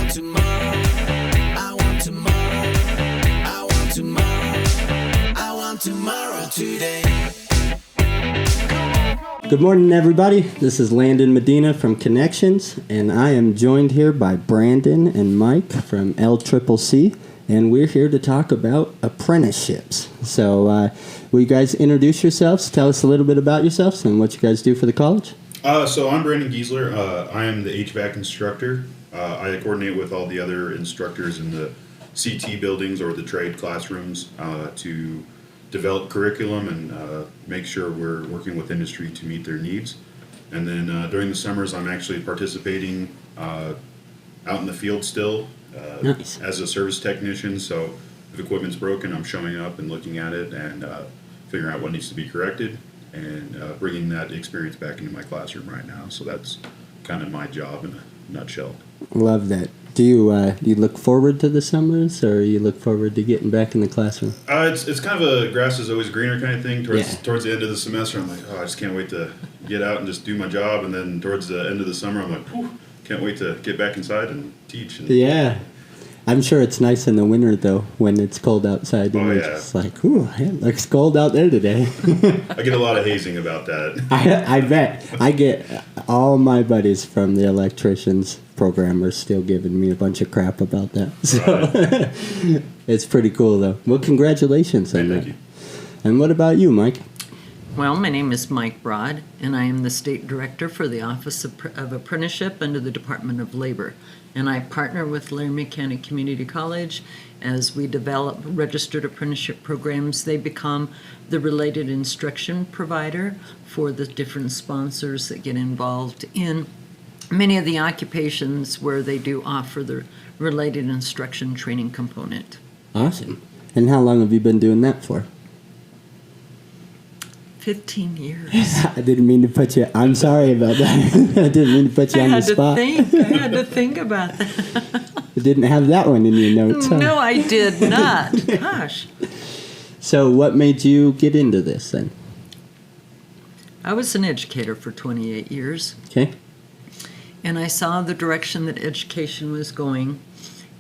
want tomorrow. I want tomorrow. I want tomorrow. I want tomorrow today. Good morning, everybody. This is Landon Medina from Connections, and I am joined here by Brandon and Mike from LCCC, and we're here to talk about apprenticeships. So, will you guys introduce yourselves? Tell us a little bit about yourselves and what you guys do for the college. So I'm Brandon Geisler. I am the HVAC instructor. I coordinate with all the other instructors in the CT buildings or the trade classrooms to develop curriculum and make sure we're working with industry to meet their needs. And then during the summers, I'm actually participating out in the field still Nice. as a service technician. So if equipment's broken, I'm showing up and looking at it and figuring out what needs to be corrected and bringing that experience back into my classroom right now. So that's kind of my job in a nutshell. Love that. Do you look forward to the summers, or you look forward to getting back in the classroom? It's kind of a grass is always greener kind of thing. Yeah. Towards the end of the semester, I'm like, oh, I just can't wait to get out and just do my job. And then towards the end of the summer, I'm like, whew, can't wait to get back inside and teach. And Yeah. I'm sure it's nice in the winter, though, when it's cold outside. And Oh, you're yeah. just like, ooh, it looks cold out there today. I get a lot of hazing about that. I bet. I get all my buddies from the electricians programmers still giving me a bunch of crap about that. So it's pretty cool, though. Well, congratulations on Thank that. you. And what about you, Mike? Well, my name is Mike Broad, and I am the State Director for the Office of Apprenticeship under the Department of Labor. And I partner with Laramie County Community College as we develop Registered Apprenticeship Programs. They become the related instruction provider for the different sponsors that get involved in many of the occupations where they do offer the related instruction training component. Awesome. And how long have you been doing that for? 15 years. I didn't mean to put you... I'm sorry about that. I didn't mean to put you on the spot. I had to think about that. You didn't have that one in your notes, huh? No, I did not. Gosh. So what made you get into this, then? I was an educator for 28 years, Okay. and I saw the direction that education was going,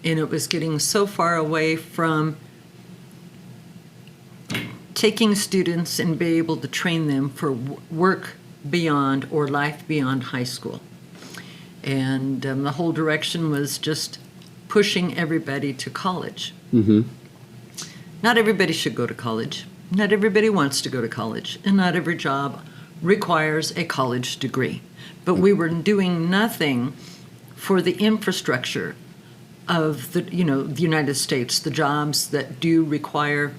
and it was getting so far away from taking students and be able to train them for work beyond or life beyond high school. And the whole direction was just pushing everybody to college. Mm-hmm. Not everybody should go to college. Not everybody wants to go to college, and not every job requires a college degree. But we were doing nothing for the infrastructure of the United States, the jobs that do require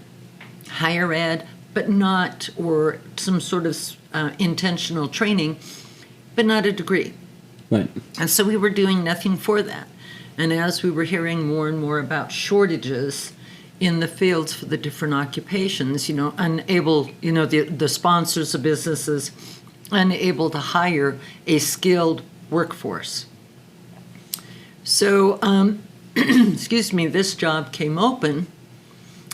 higher ed, but not, or some sort of intentional training, but not a degree. Right. And so we were doing nothing for that. And as we were hearing more and more about shortages in the fields for the different occupations, unable, the sponsors of businesses unable to hire a skilled workforce. So, this job came open,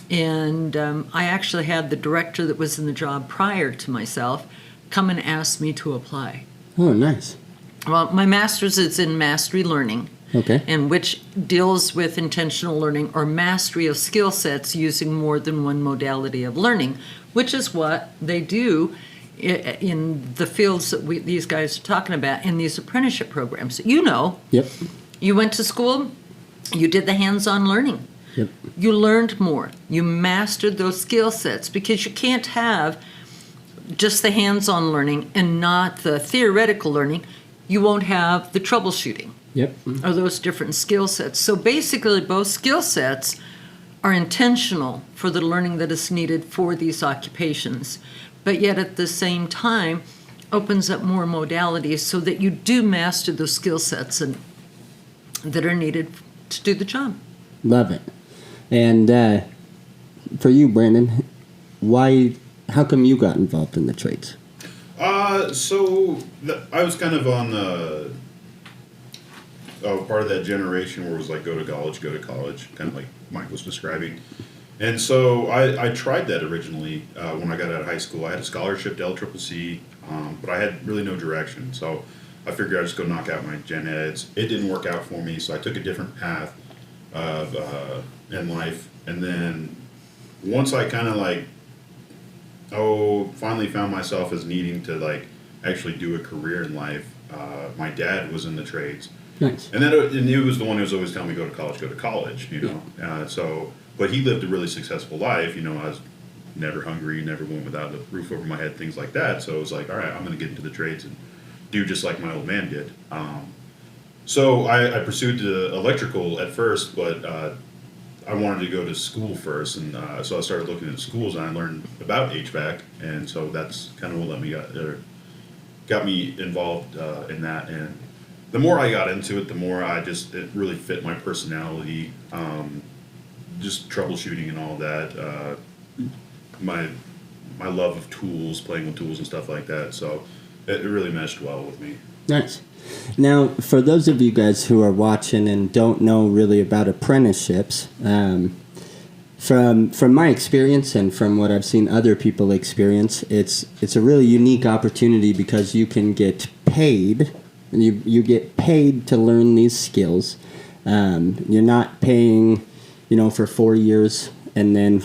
and I actually had the director that was in the job prior to myself come and ask me to apply. Oh, nice. Well, my master's is in mastery learning, Okay. and which deals with intentional learning or mastery of skill sets using more than one modality of learning, which is what they do in the fields that these guys are talking about in these apprenticeship programs. Yep. You went to school, you did the hands-on learning. Yep. You learned more. You mastered those skill sets, because you can't have just the hands-on learning and not the theoretical learning. You won't have the troubleshooting. Yep. Or those different skill sets. So basically, both skill sets are intentional for the learning that is needed for these occupations, but yet at the same time opens up more modalities so that you do master those skill sets that are needed to do the job. Love it. And for you, Brandon, how come you got involved in the trades? I was kind of on the part of that generation where it was like go to college, kind of like Mike was describing. And so I tried that originally when I got out of high school. I had a scholarship to LCCC, but I had really no direction. So I figured I'd just go knock out my gen eds. It didn't work out for me, so I took a different path of in life. And then once I kind of like, finally found myself as needing to like actually do a career in life. My dad was in the trades. Nice. And he was the one who was always telling me, go to college, you know. But he lived a really successful life, you know. I was never hungry, never went without a roof over my head, things like that. So it was like, all right, I'm going to get into the trades and do just like my old man did. So I pursued the electrical at first, but I wanted to go to school first, and so I started looking at schools, and I learned about HVAC, and so that's kind of what got me involved in that. And the more I got into it, the more it really fit my personality, just troubleshooting and all that. My love of tools, playing with tools and stuff like that. So it really meshed well with me. Nice. Now, for those of you guys who are watching and don't know really about apprenticeships, from my experience and from what I've seen other people experience, it's a really unique opportunity because you can get paid, and you get paid to learn these skills. You're not paying, you know, for 4 years and then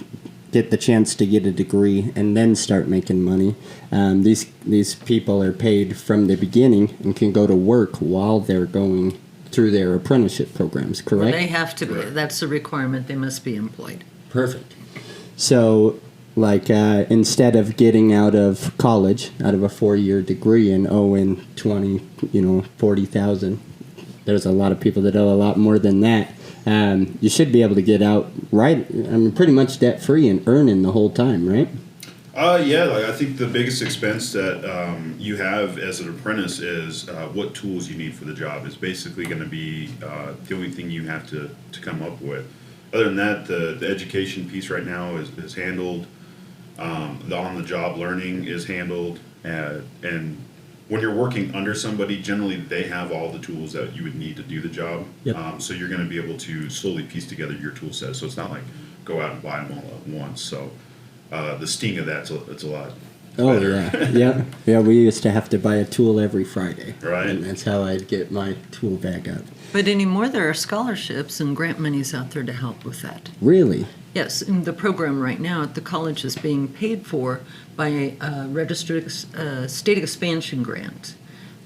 get the chance to get a degree and then start making money. These people are paid from the beginning and can go to work while they're going through their apprenticeship programs, correct? Well, they have to be. That's a requirement. They must be employed. Perfect. So, like, instead of getting out of college, out of a 4-year degree and owing $40,000, there's a lot of people that owe a lot more than that. You should be able to get out pretty much debt free and earning the whole time, right? Yeah, like I think the biggest expense that you have as an apprentice is what tools you need for the job is basically going to be the only thing you have to come up with. Other than that, the education piece right now is handled. The on-the-job learning is handled, and when you're working under somebody, generally they have all the tools that you would need to do the job. Yep. So you're going to be able to slowly piece together your tool set. So it's not like go out and buy them all at once. So the sting of that, it's a lot better. Yeah. We used to have to buy a tool every Friday. Right. And that's how I'd get my tool bag up. But anymore, there are scholarships and grant monies out there to help with that. Really? Yes, and the program right now at the college is being paid for by a registered state expansion grant.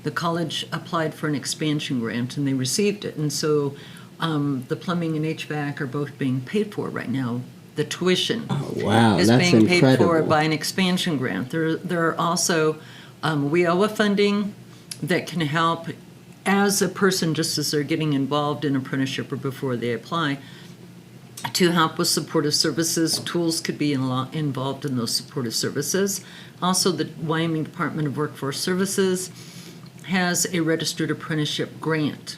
The college applied for an expansion grant and they received it, and so the plumbing and HVAC are both being paid for right now. The tuition is that's being paid incredible. for by an expansion grant. There are also WIOA funding that can help as a person, just as they're getting involved in apprenticeship or before they apply, to help with supportive services. Tools could be involved in those supportive services. Also, the Wyoming Department of Workforce Services has a registered apprenticeship grant.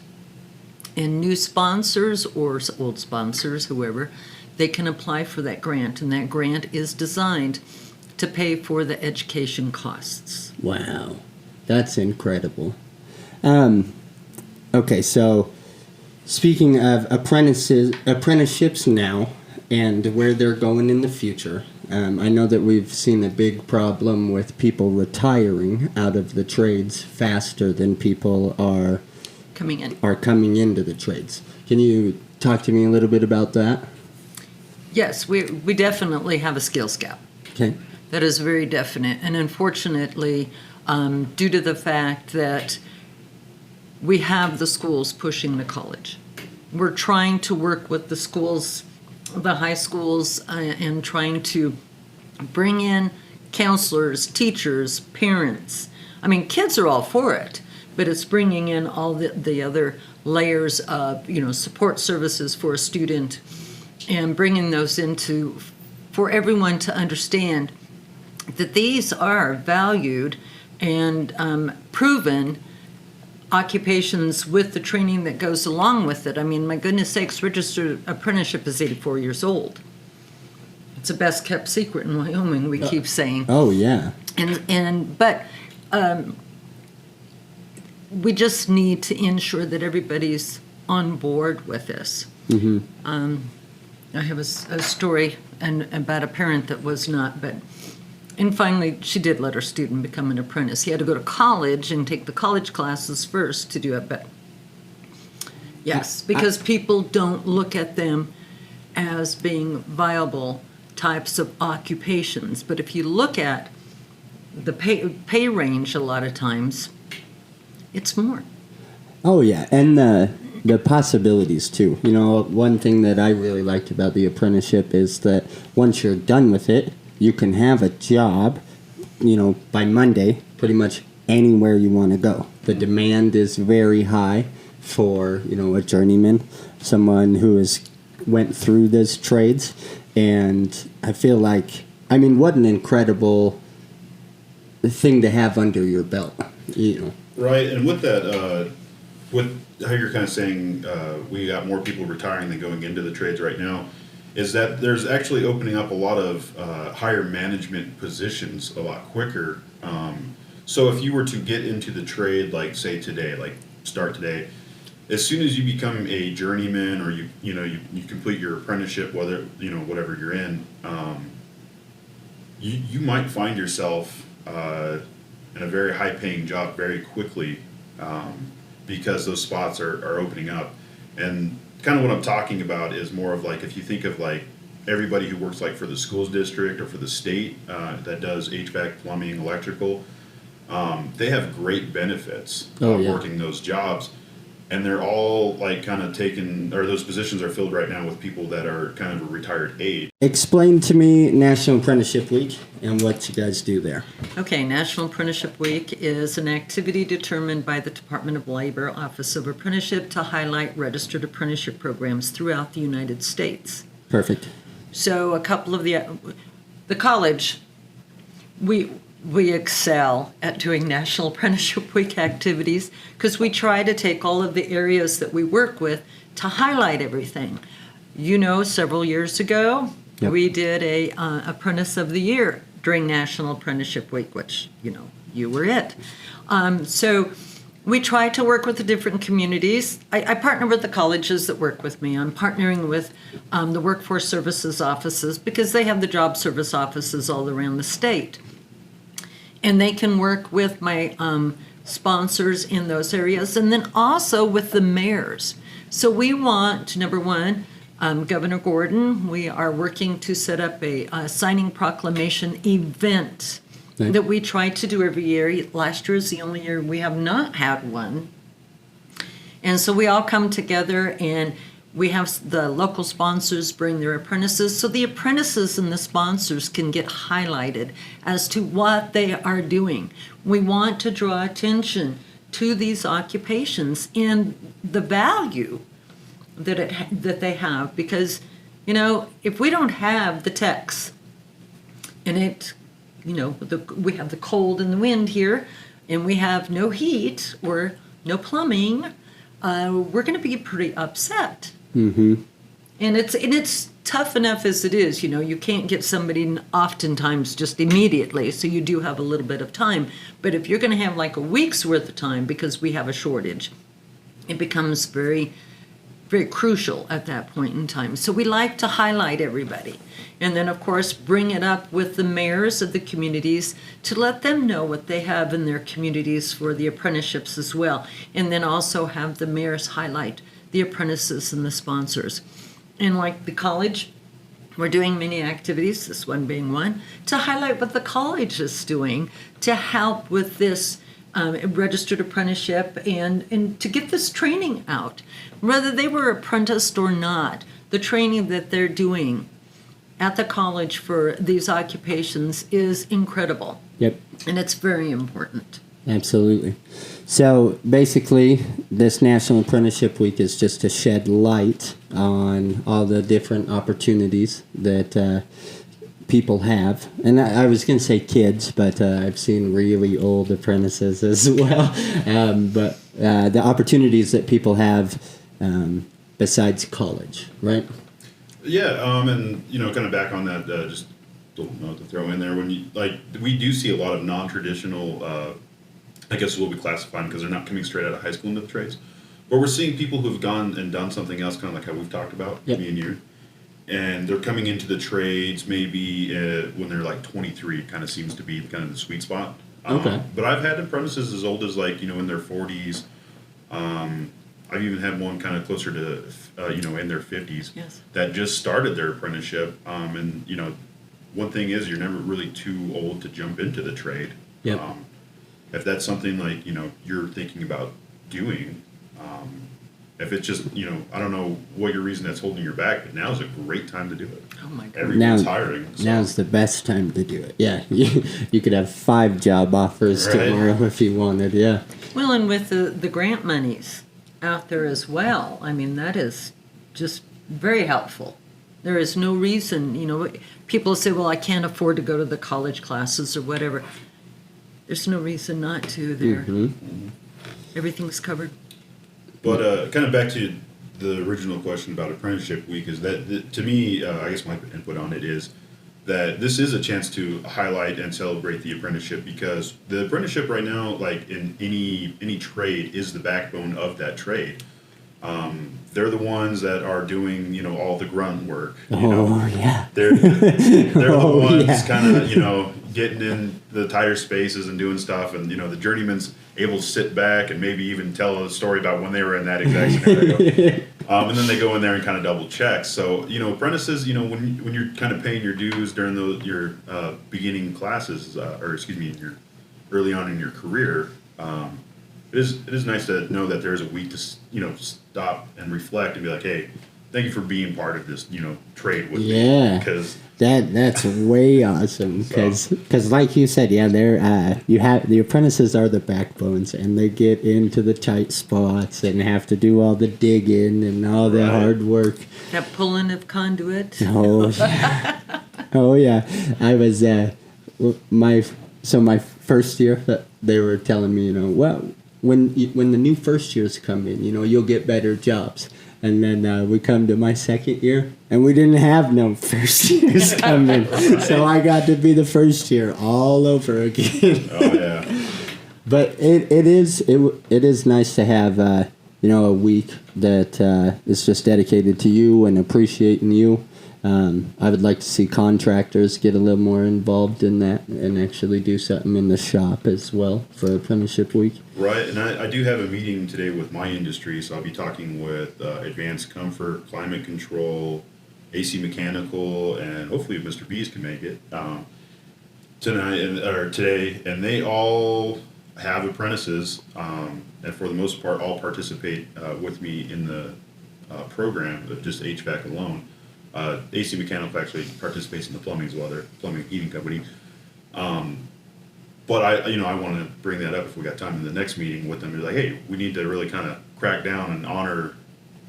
And new sponsors or old sponsors, whoever, they can apply for that grant. And that grant is designed to pay for the education costs. Wow. That's incredible. Okay, so speaking of apprenticeships now and where they're going in the future, I know that we've seen a big problem with people retiring out of the trades faster than people are coming into the trades. Can you talk to me a little bit about that? Yes, we definitely have a skills gap. Okay. That is very definite. And unfortunately, due to the fact that we have the schools pushing to college, we're trying to work with the schools, the high schools, and trying to bring in counselors, teachers, parents. I mean, kids are all for it, but it's bringing in all the other layers of, support services for a student and bringing those into, for everyone to understand that these are valued and proven occupations with the training that goes along with it. I mean, my goodness sakes, registered apprenticeship is 84 years old. It's a best kept secret in Wyoming, we keep saying. Oh, yeah. But we just need to ensure that everybody's on board with this. Mm-hmm. I have a story about a parent that was not, but And finally, she did let her student become an apprentice. He had to go to college and take the college classes first to do it. But yes, because people don't look at them as being viable types of occupations. But if you look at the pay range, a lot of times, it's more. Oh yeah, and the possibilities too. You know, one thing that I really liked about the apprenticeship is that once you're done with it, you can have a job, you know, by Monday, pretty much anywhere you want to go. The demand is very high for, you know, a journeyman, someone who has went through these trades, and I feel like, I mean, what an incredible thing to have under your belt, you know. Right, and with that, with how you're kind of saying we got more people retiring than going into the trades right now, is that there's actually opening up a lot of higher management positions a lot quicker. So if you were to get into the trade, like say today, like start today, as soon as you become a journeyman or you complete your apprenticeship, whether whatever you're in, you might find yourself in a very high paying job very quickly because those spots are opening up. And kind of what I'm talking about is more of like, if you think of like everybody who works like for the schools district or for the state that does HVAC, plumbing, electrical, they have great benefits working those jobs. And they're all like kind of taken, or those positions are filled right now with people that are kind of a retired age. Explain to me National Apprenticeship Week and what you guys do there. Okay, National Apprenticeship Week is an activity determined by the Department of Labor, Office of Apprenticeship, to highlight registered apprenticeship programs throughout the United States. Perfect. So a couple of the college, we excel at doing National Apprenticeship Week activities because we try to take all of the areas that we work with to highlight everything. You know, several years ago, we did a Apprentice of the Year during National Apprenticeship Week, which, you were it. So we try to work with the different communities. I partner with the colleges that work with me. I'm partnering with the workforce services offices because they have the job service offices all around the state. And they can work with my sponsors in those areas, and then also with the mayors. So we want, number one, Governor Gordon, we are working to set up a signing proclamation event that we try to do every year. Last year is the only year we have not had one. And so we all come together, and we have the local sponsors bring their apprentices, so the apprentices and the sponsors can get highlighted as to what they are doing. We want to draw attention to these occupations and the value that they have, because if we don't have the techs, and we have the cold and the wind here, and we have no heat or no plumbing, we're going to be pretty upset. Mm-hmm. And it's tough enough as it is. You can't get somebody oftentimes just immediately, so you do have a little bit of time. But if you're going to have like a week's worth of time because we have a shortage, it becomes very, very crucial at that point in time. So we like to highlight everybody. And then, of course, bring it up with the mayors of the communities to let them know what they have in their communities for the apprenticeships as well. And then also have the mayors highlight the apprentices and the sponsors. And like the college, we're doing many activities, this one being one, to highlight what the college is doing to help with this registered apprenticeship and to get this training out. Whether they were apprenticed or not, the training that they're doing at the college for these occupations is incredible. Yep. And it's very important. Absolutely. So basically, this National Apprenticeship Week is just to shed light on all the different opportunities that people have. And I was going to say kids, but I've seen really old apprentices as well. But the opportunities that people have besides college, right? Yeah, and kind of back on that, just don't know what to throw in there. We do see a lot of non-traditional, I guess we'll be classifying because they're not coming straight out of high school into the trades. But we're seeing people who've gone and done something else, kind of like how we've talked about, me and you. and they're coming into the trades maybe when they're like 23. Kind of seems to be kind of the sweet spot. Okay. But I've had apprentices as old as like in their 40s. I've even had one kind of closer to in their 50s. Yes. That just started their apprenticeship. And one thing is you're never really too old to jump into the trade. Yep. If that's something like you're thinking about doing. If it's just, I don't know what your reason that's holding you back, but now's a great time to do it. Oh my God. Everyone's hiring. So. Now's the best time to do it. Yeah, you could have 5 job offers tomorrow if you wanted. Yeah. Well, and with the grant monies out there as well, I mean, that is just very helpful. There is no reason, people say, well, I can't afford to go to the college classes or whatever. There's no reason not to there. Mm-hmm. Everything's covered. But kind of back to the original question about Apprenticeship Week is that, to me, I guess my input on it is that this is a chance to highlight and celebrate the apprenticeship, because the apprenticeship right now, like in any trade, is the backbone of that trade. They're the ones that are doing, all the grunt work. Yeah. They're the ones yeah. kind of, getting in the tighter spaces and doing stuff. And, the journeyman's able to sit back and maybe even tell a story about when they were in that exact scenario. And then they go in there and kind of double check. So, apprentices, when you're kind of paying your dues during your beginning classes, early on in your career, it is nice to know that there's a week to stop and reflect and be like, hey, thank you for being part of this trade with me. Because that's way awesome. Because like you said, they're the apprentices are the backbones, and they get into the tight spots and have to do all the digging and all the hard work. That pulling of conduit. Oh yeah. Oh yeah. I was my first year, they were telling me, when the new first years come in, you'll get better jobs. And then we come to my second year, and we didn't have no first years coming. So I got to be the first year all over again. Oh yeah. But it is nice to have a week that is just dedicated to you and appreciating you. I would like to see contractors get a little more involved in that and actually do something in the shop as well for Apprenticeship Week. Right, and I do have a meeting today with my industry, so I'll be talking with Advanced Comfort, Climate Control, AC Mechanical, and hopefully Mr. Bees can make it today, and they all have apprentices, and for the most part all participate with me in the program of just HVAC alone. AC Mechanical actually participates in the plumbing as well. They're a plumbing heating company. But I want to bring that up if we got time in the next meeting with them. Be like, hey, we need to really kind of crack down and honor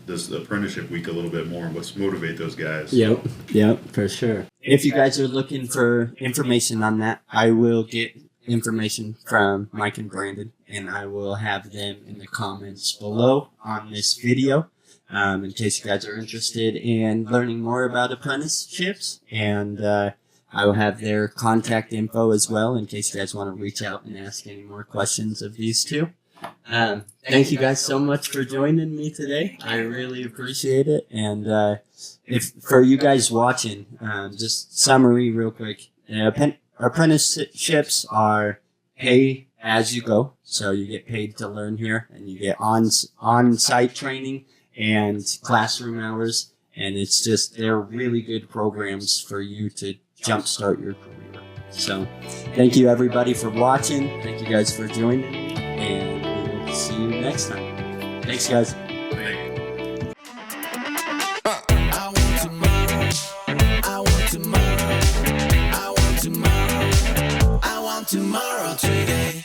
this apprenticeship week a little bit more, and let's motivate those guys. Yep, for sure. If you guys are looking for information on that, I will get information from Mike and Brandon, and I will have them in the comments below on this video. In case you guys are interested in learning more about apprenticeships, and I will have their contact info as well in case you guys want to reach out and ask any more questions of these two. Thank you guys so much for joining me today. I really appreciate it. And if for you guys watching, just summary real quick. Apprenticeships are pay as you go, so you get paid to learn here, and you get on-site training and classroom hours, and they're really good programs for you to jumpstart your career. So thank you everybody for watching. Thank you guys for joining me, and we'll see you next time. Thanks guys. I want tomorrow. I want tomorrow. I want tomorrow. I want tomorrow today.